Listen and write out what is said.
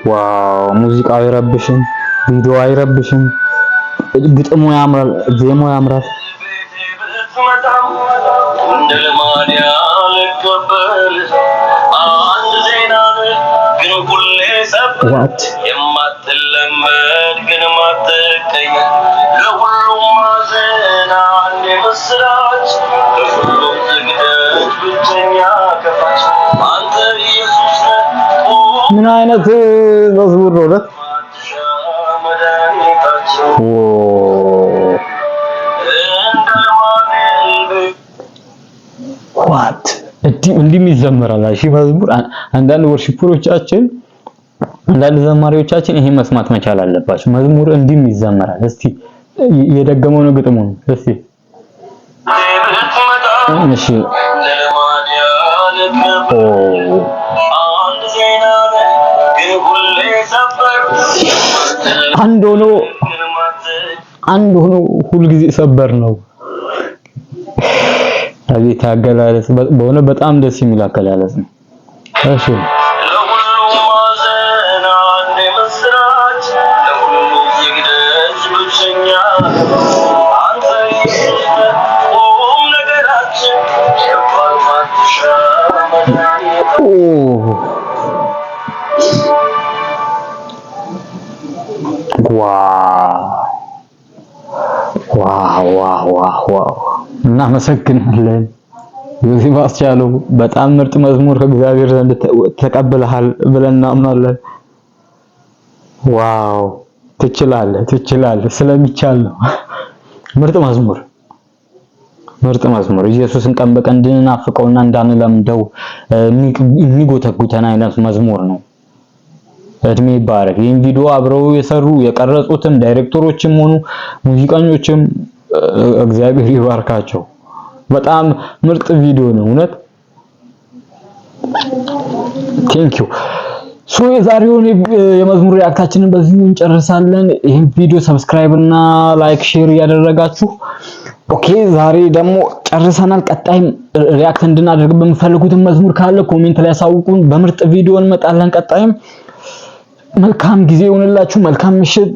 ዋው ሙዚቃው አይረብሽም፣ ቪዲዮ አይረብሽም፣ ግጥሙ ያምራል፣ ዜማው ያምራል። ዋት የማትለመድ ግን ማትቀኝ ለሁሉም ማዘን አንድ የምስራች ለሁሉም ዝግደት ብቸኛ ከፋች አንተ ኢየሱስ ነህ። ምን አይነት መዝሙር ነው? ዋት እንዲህ ይዘመራል? እሺ መዝሙር አንዳንድ ወርሺፐሮቻችን አንዳንድ ዘማሪዎቻችን ይሄን መስማት መቻል አለባቸው። መዝሙር እንዲህ ይዘመራል። እስቲ የደገመው ነው ግጥሙን እስቲ እሺ አንድ ሆኖ ሁልጊዜ ሰበር ነው። አቤት አገላለጽ! በሆነ በጣም ደስ የሚል አገላለጽ ነው። እሺ ዋው እናመሰግናለን ዮሴፍ አስቻለው። በጣም ምርጥ መዝሙር ከእግዚአብሔር ዘንድ ተቀብለሃል ብለን እናምናለን። ዋው ትችላለህ፣ ስለሚቻል ነው። ምርጥ መዝሙር ኢየሱስን ቀን በቀን እንድንናፍቀውና እንዳንለምደው የሚጎተጉተን አይነት መዝሙር ነው። እድሜ ይባረክ። ይህን ቪዲዮ አብረው የሰሩ የቀረጹትም ዳይሬክተሮችም ሆኑ ሙዚቀኞችም እግዚአብሔር ይባርካቸው። በጣም ምርጥ ቪዲዮ ነው እውነት። ቴንኪው። የዛሬውን የመዝሙር ሪአክታችንን በዚሁ እንጨርሳለን። ይህን ቪዲዮ ሰብስክራይብ እና ላይክ ሼር እያደረጋችሁ ዛሬ ደግሞ ጨርሰናል። ቀጣይም ሪአክት እንድናደርግ በምፈልጉትን መዝሙር ካለ ኮሜንት ላይ ያሳውቁን። በምርጥ ቪዲዮ እንመጣለን። ቀጣይም መልካም ጊዜ ይሁንላችሁ። መልካም ምሽት።